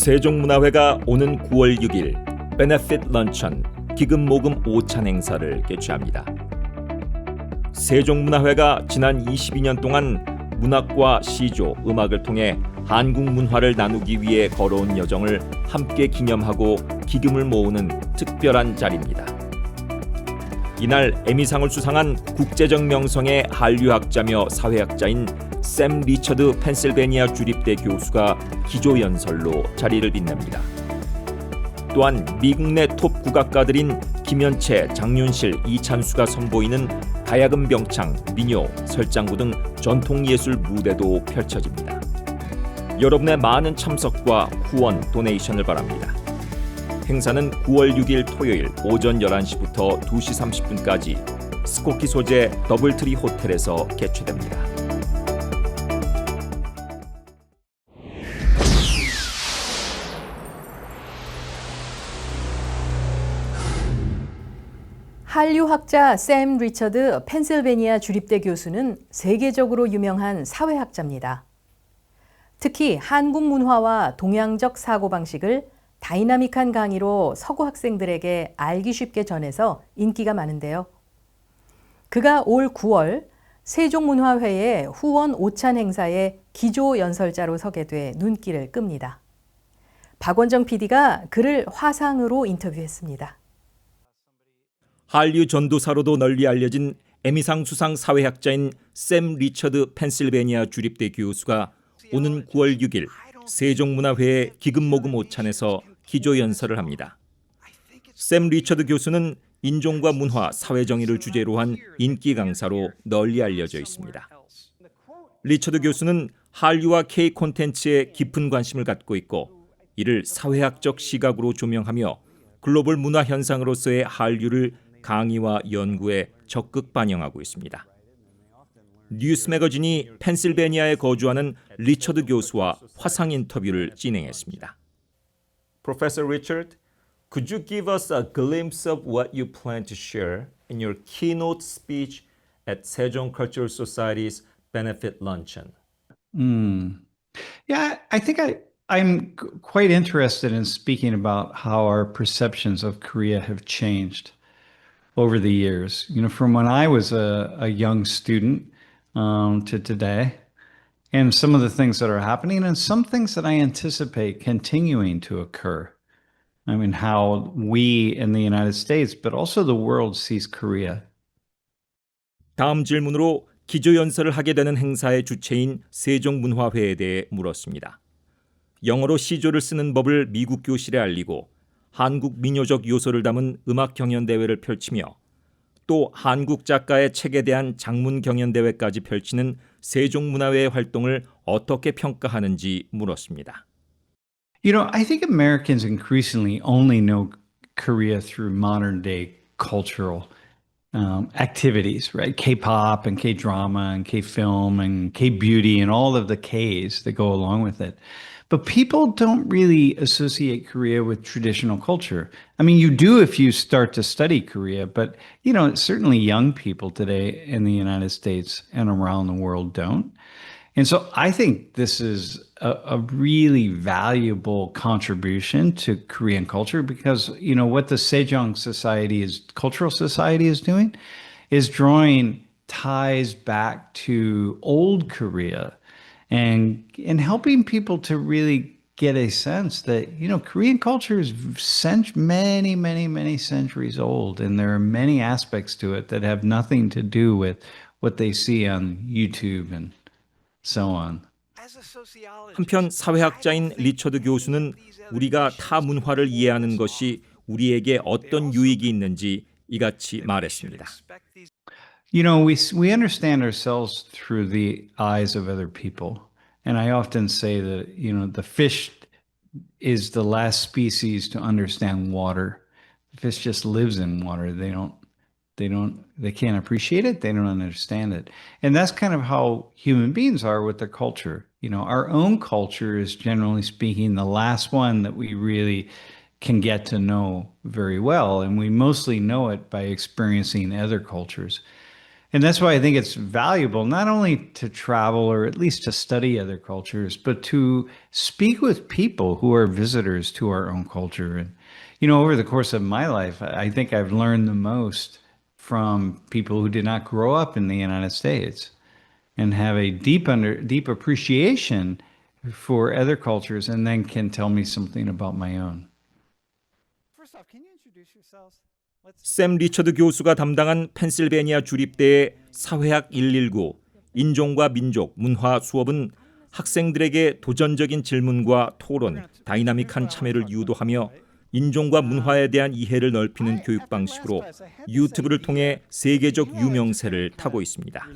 세종문화회가 오는 9월 6일 베네핏 런천 기금 모금 오찬 행사를 개최합니다. 세종문화회가 지난 22년 동안 문학과 시조, 음악을 통해 한국 문화를 나누기 위해 걸어온 여정을 함께 기념하고 기금을 모으는 특별한 자리입니다. 이날 에미상을 수상한 국제적 명성의 한류학자며 사회학자인 샘 리처드 펜실베니아 주립대 교수가 기조연설로 자리를 빛냅니다. 또한 미국 내 톱 국악가들인 김연채, 장윤실, 이찬수가 선보이는 가야금 병창, 민요, 설장구 등 전통예술 무대도 펼쳐집니다. 여러분의 많은 참석과 후원, 도네이션을 바랍니다. 행사는 9월 6일 토요일 오전 11시부터 2시 30분까지 스코키 소재 더블트리 호텔에서 개최됩니다. 한류학자 샘 리처드 펜실베니아 주립대 교수는 세계적으로 유명한 사회학자입니다. 특히 한국 문화와 동양적 사고방식을 다이나믹한 강의로 서구 학생들에게 알기 쉽게 전해서 인기가 많은데요. 그가 올 9월 세종문화회의 후원 오찬 행사에 기조 연설자로 서게 돼 눈길을 끕니다. 박원정 PD가 그를 화상으로 인터뷰했습니다. 한류 전도사로도 널리 알려진 에미상 수상 사회학자인 샘 리처드 펜실베니아 주립대 교수가 오는 9월 6일 세종문화회의 기금 모금 오찬에서 기조 연설을 합니다. 샘 리처드 교수는 인종과 문화, 사회정의를 주제로 한 인기 강사로 널리 알려져 있습니다. 리처드 교수는 한류와 K 콘텐츠에 깊은 관심을 갖고 있고 이를 사회학적 시각으로 조명하며 글로벌 문화 현상으로서의 한류를 강의와 연구에 적극 반영하고 있습니다. 뉴스 매거진이 펜실베니아에 거주하는 리처드 교수와 화상 인터뷰를 진행했습니다. Professor Richard, could you give us a glimpse of what you plan to share in your keynote speech at Sejong Cultural Society's benefit luncheon? Yeah, I think I'm quite interested in speaking about how our perceptions of Korea have changed over the years. You know, from when I was a young student to today, and some of the things that are happening and some things that I anticipate continuing to occur. I mean, how we in the United States, but also the world sees Korea. 다음 질문으로 기조연설을 하게 되는 행사의 주체인 세종문화회에 대해 물었습니다. 영어로 시조를 쓰는 법을 미국 교실에 알리고 한국 민요적 요소를 담은 음악 경연대회를 펼치며 또 한국 작가의 책에 대한 장문 경연대회까지 펼치는 세종문화회의 활동을 어떻게 평가하는지 물었습니다. You know, I think Americans increasingly only know Korea through modern day cultural activities, right? K-pop and K-drama and K-film and K-beauty and all of the Ks that go along with it. But people don't really associate Korea with traditional culture. I mean, you do if you start to study Korea, but, you know, certainly young people today in the United States and around the world don't. And so I think this is a really valuable contribution to Korean culture because, you know, what the Sejong Cultural Society is doing is drawing ties back to old Korea and helping people to really get a sense that, you know, Korean culture is many centuries old, and there are many aspects to it that have nothing to do with what they see on YouTube and so on. 한편 사회학자인 리처드 교수는 우리가 타 문화를 이해하는 것이 우리에게 어떤 유익이 있는지 이같이 말했습니다. You know, we understand ourselves through the eyes of other people. And I often say that, you know, the fish is the last species to understand water. The fish just lives in water. They can't appreciate it. They don't understand it. And that's kind of how human beings are with their culture. You know, our own culture is generally speaking the last one that we really can get to know very well. And we mostly know it by experiencing other cultures. And that's why I think it's valuable not only to travel or at least to study other cultures, but to speak with people who are visitors to our own culture. And, over the course of my life, I think I've learned the most from people who did not grow up in the United States and have a deep appreciation for other cultures and then can tell me something about my own. First off, can you introduce yourselves? 샘 리처드 교수가 담당한 펜실베니아 주립대의 사회학 119 인종과 민족, 문화 수업은 학생들에게 도전적인 질문과 토론, 다이나믹한 참여를 유도하며 인종과 문화에 대한 이해를 넓히는 교육 방식으로 유튜브를 통해 세계적 유명세를 타고 있습니다.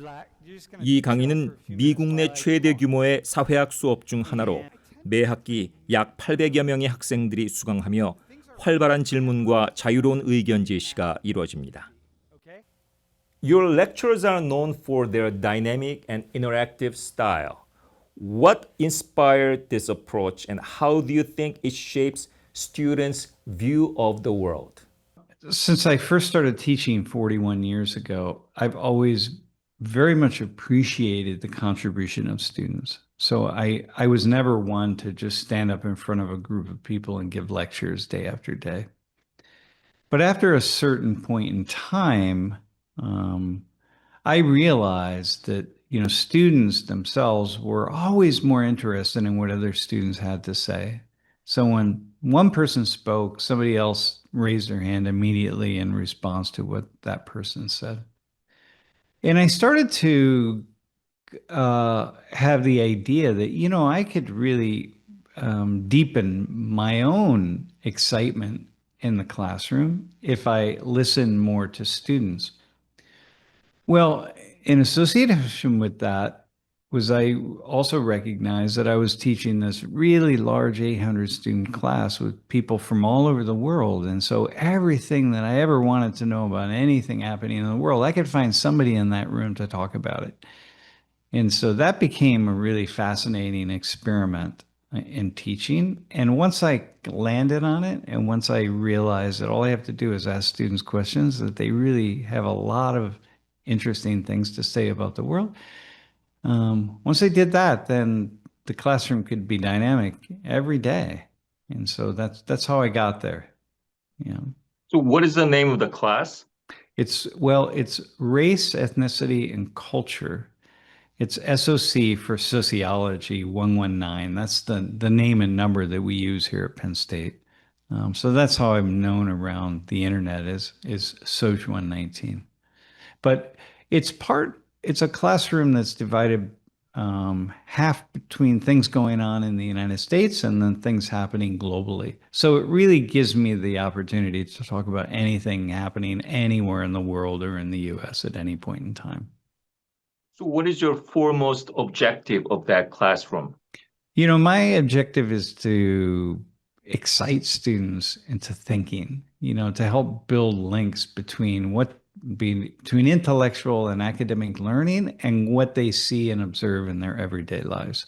이 강의는 미국 내 최대 규모의 사회학 수업 중 하나로 매 학기 약 800여 명의 학생들이 수강하며 활발한 질문과 자유로운 의견 제시가 이루어집니다. Your lectures are known for their dynamic and interactive style. What inspired this approach and how do you think it shapes students' view of the world? Since I first started teaching 41 years ago, I've always very much appreciated the contribution of students. So I was never one to just stand up in front of a group of people and give lectures day after day. But after a certain point in time, I realized that students themselves were always more interested in what other students had to say. So when one person spoke, somebody else raised their hand immediately in response to what that person said. And I started to have the idea that, I could really deepen my own excitement in the classroom if I listened more to students. Well, in association with that was I also recognized that I was teaching this really large 800 student class with people from all over the world. And so everything that I ever wanted to know about anything happening in the world, I could find somebody in that room to talk about it. And so that became a really fascinating experiment in teaching. And once I landed on it, and once I realized that all I have to do is ask students questions, that they really have a lot of interesting things to say about the world. Once I did that, then the classroom could be dynamic every day. And so that's how I got there. So what is the name of the class? It's race, ethnicity, and culture. It's SOC for Sociology 119. That's the name and number that we use here at Penn State. So that's how I'm known around the internet is Soc 119. But it's a classroom that's divided half between things going on in the United States and then things happening globally. So it really gives me the opportunity to talk about anything happening anywhere in the world or in the US at any point in time. So what is your foremost objective of that classroom? My objective is to excite students into thinking, to help build links between between intellectual and academic learning and what they see and observe in their everyday lives.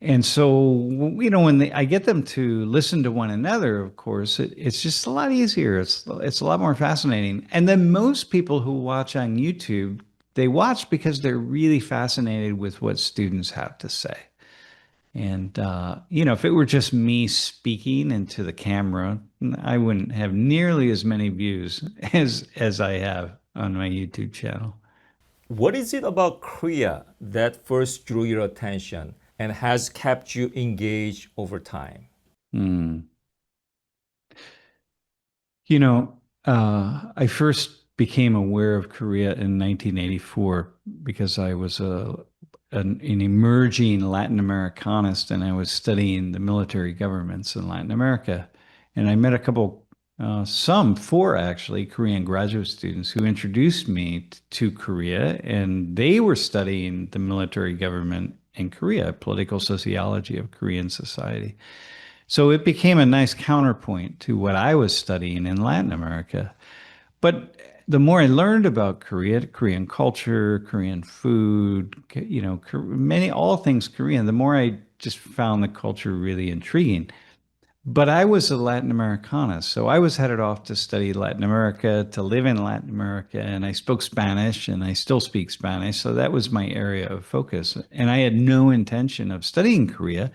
And so, when I get them to listen to one another, of course, it's just a lot easier. It's a lot more fascinating. And then most people who watch on YouTube, they watch because they're really fascinated with what students have to say. And, if it were just me speaking into the camera, I wouldn't have nearly as many views as I have on my YouTube channel. What is it about Korea that first drew your attention and has kept you engaged over time? I first became aware of Korea in 1984 because I was an emerging Latin Americanist, and I was studying the military governments in Latin America. And I met four actually, Korean graduate students who introduced me to Korea, and they were studying the military government in Korea, political sociology of Korean society. So it became a nice counterpoint to what I was studying in Latin America. But the more I learned about Korea, Korean culture, Korean food, all things Korean, the more I just found the culture really intriguing. But I was a Latin Americana, so I was headed off to study Latin America, to live in Latin America, and I spoke Spanish, and I still speak Spanish, so that was my area of focus. And I had no intention of studying Korea,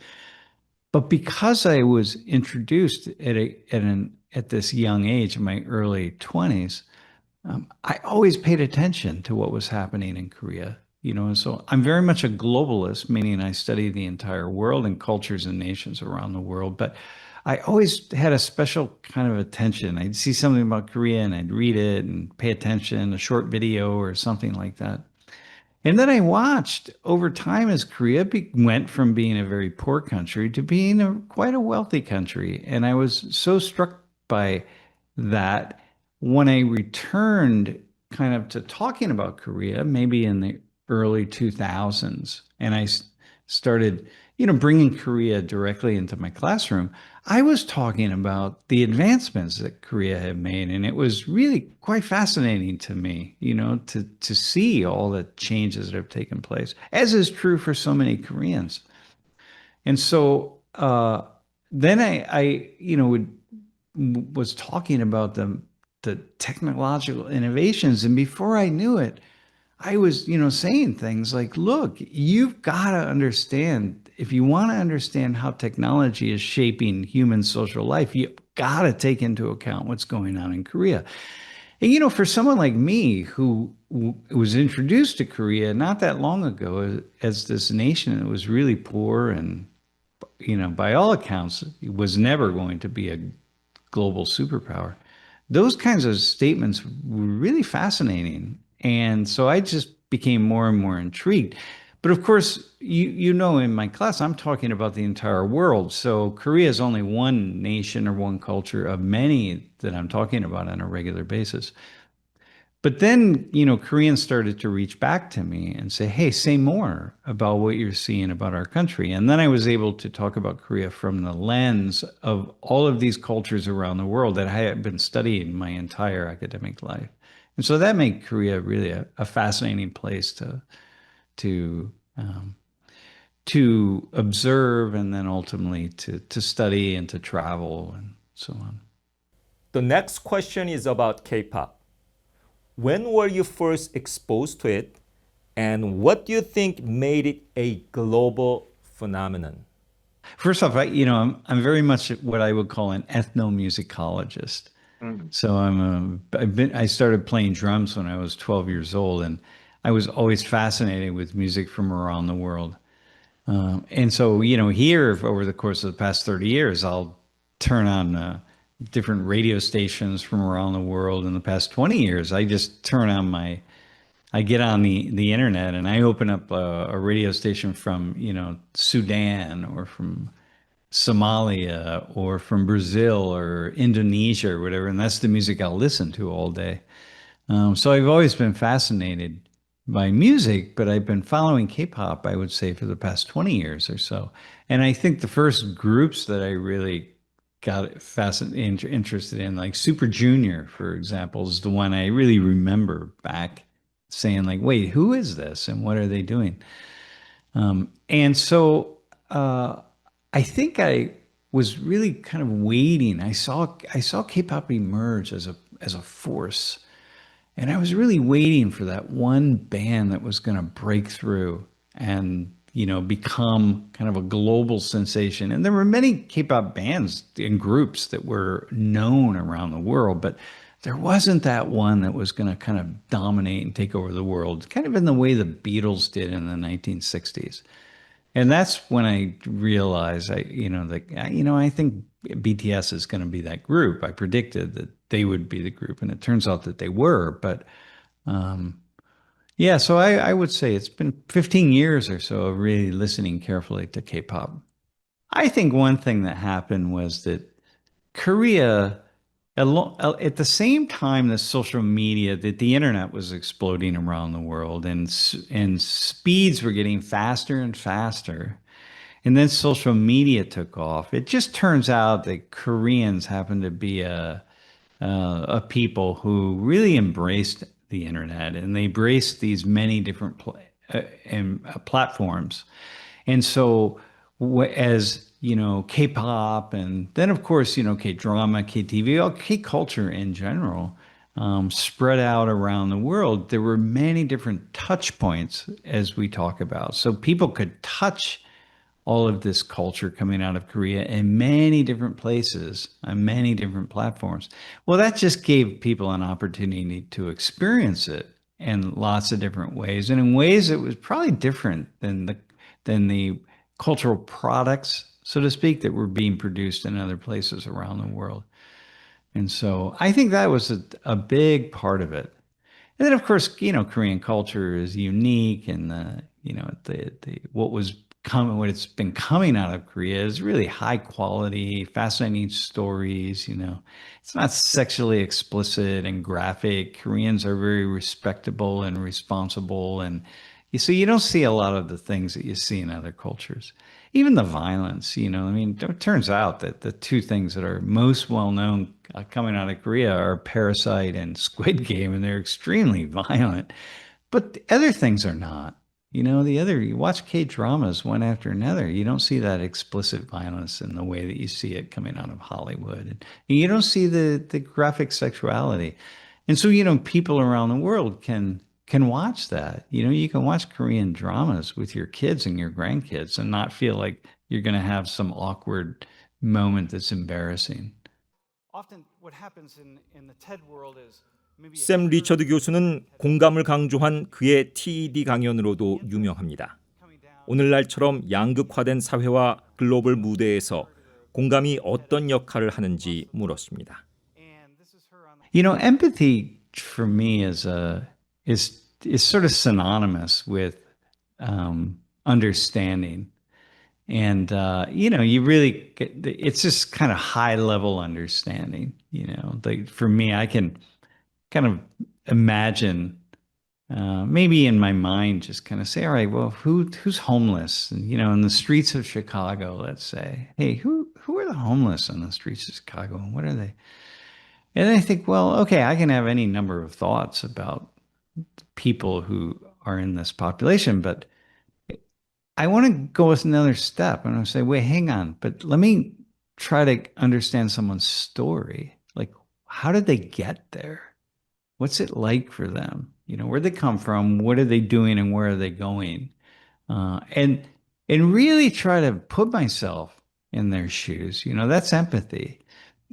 but because I was introduced at this young age, in my early 20s, I always paid attention to what was happening in Korea. And so I'm very much a globalist, meaning I study the entire world and cultures and nations around the world. But I always had a special kind of attention. I'd see something about Korea and I'd read it and pay attention, a short video or something like that. And then I watched over time as Korea went from being a very poor country to being quite a wealthy country. And I was so struck by that when I returned kind of to talking about Korea, maybe in the early 2000s, and I started, bringing Korea directly into my classroom, I was talking about the advancements that Korea had made. And it was really quite fascinating to me, to see all the changes that have taken place, as is true for so many Koreans. And so then I was talking about the technological innovations. And before I knew it, I was, saying things like, look, you've got to understand, if you want to understand how technology is shaping human social life, you've got to take into account what's going on in Korea. And, for someone like me who was introduced to Korea not that long ago as this nation that was really poor and, by all accounts, it was never going to be a global superpower. Those kinds of statements were really fascinating. And so I just became more and more intrigued. But of course, in my class, I'm talking about the entire world. So Korea is only one nation or one culture of many that I'm talking about on a regular basis. But then, Koreans started to reach back to me and say, hey, say more about what you're seeing about our country. And then I was able to talk about Korea from the lens of all of these cultures around the world that I had been studying my entire academic life. And so that made Korea really a fascinating place to observe and then ultimately to study and to travel and so on. The next question is about K-pop. When were you first exposed to it, and what do you think made it a global phenomenon? First off, I'm very much what I would call an ethnomusicologist. So I started playing drums when I was 12 years old, and I was always fascinated with music from around the world. And so, here over the course of the past 30 years, I'll turn on different radio stations from around the world. In the past 20 years, I just I get on the internet and I open up a radio station from, Sudan or from Somalia or from Brazil or Indonesia or whatever. And that's the music I'll listen to all day. So I've always been fascinated by music, but I've been following K-pop, I would say, for the past 20 years or so. And I think the first groups that I really got interested in, like Super Junior, for example, is the one I really remember back saying, like, wait, who is this and what are they doing? And so I think I was really kind of waiting. I saw K-pop emerge as a force, and I was really waiting for that one band that was going to break through and become kind of a global sensation. And there were many K-pop bands and groups that were known around the world, but there wasn't that one that was going to kind of dominate and take over the world, kind of in the way the Beatles did in the 1960s. And that's when I realized, I think BTS is going to be that group. I predicted that they would be the group, and it turns out that they were. But yeah, so I would say it's been 15 years or so of really listening carefully to K-pop. I think one thing that happened was that Korea, at the same time that social media, that the internet was exploding around the world and speeds were getting faster and faster, and then social media took off. It just turns out that Koreans happen to be a people who really embraced the internet, and they embraced these many different platforms. And so as K-pop, and then of course K-drama, K-TV, all K-culture in general, spread out around the world. There were many different touch points, as we talk about, so people could touch all of this culture coming out of Korea in many different places on many different platforms. Well, that just gave people an opportunity to experience it in lots of different ways, and in ways that was probably different than the cultural products, so to speak, that were being produced in other places around the world. And so I think that was a big part of it. And then, of course, Korean culture is unique, and what it's been coming out of Korea is really high quality, fascinating stories. It's not sexually explicit and graphic. Koreans are very respectable and responsible, and you don't see a lot of the things that you see in other cultures. Even the violence, it turns out that the two things that are most well known coming out of Korea are Parasite and Squid Game, and they're extremely violent. But the other things are not. You watch K-dramas one after another, you don't see that explicit violence in the way that you see it coming out of Hollywood. And you don't see the graphic sexuality. And so, people around the world can watch that. You can watch Korean dramas with your kids and your grandkids and not feel like you're going to have some awkward moment that's embarrassing. Often what happens in the TED world is maybe 샘 리처드 교수는 공감을 강조한 그의 TED 강연으로도 유명합니다. 오늘날처럼 양극화된 사회와 글로벌 무대에서 공감이 어떤 역할을 하는지 물었습니다. Empathy for me is sort of synonymous with understanding. And, you really it's just kind of high level understanding, for me, I can kind of imagine, maybe in my mind, just kind of say, all right, well, who's homeless? And, in the streets of Chicago, let's say, hey, who are the homeless on the streets of Chicago? And what are they? And I think, well, okay, I can have any number of thoughts about people who are in this population, but I want to go another step and I say, wait, hang on, but let me try to understand someone's story. Like, how did they get there? What's it like for them? Where'd they come from? What are they doing and where are they going? And really try to put myself in their shoes. That's empathy.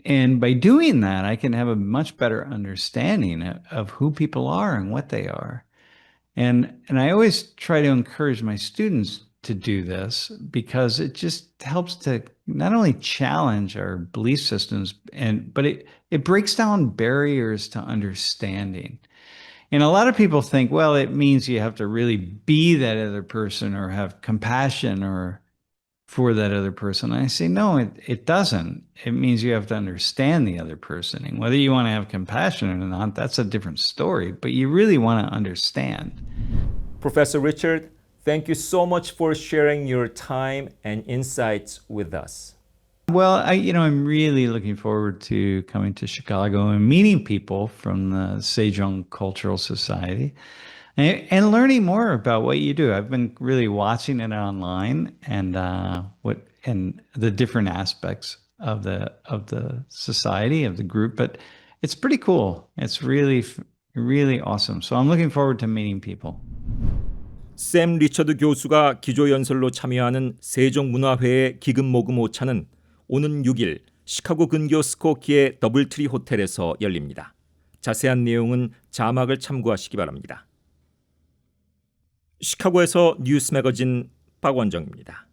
And by doing that, I can have a much better understanding of who people are and what they are. And I always try to encourage my students to do this because it just helps to not only challenge our belief systems, but it breaks down barriers to understanding. And a lot of people think, well, it means you have to really be that other person or have compassion for that other person. And I say, no, it doesn't. It means you have to understand the other person. And whether you want to have compassion or not, that's a different story. But you really want to understand. Professor Richard, thank you so much for sharing your time and insights with us. Well, I'm really looking forward to coming to Chicago and meeting people from the Sejong Cultural Society and learning more about what you do. I've been really watching it online and the different aspects of the society, of the group, but it's pretty cool. It's really, really awesome. So I'm looking forward to meeting people. 샘 리처드 교수가 기조연설로 참여하는 세종문화회의 기금모금 오찬은 오는 6일 시카고 근교 스코키의 더블트리 호텔에서 열립니다. 자세한 내용은 자막을 참고하시기 바랍니다. 시카고에서 뉴스 매거진 박원정입니다.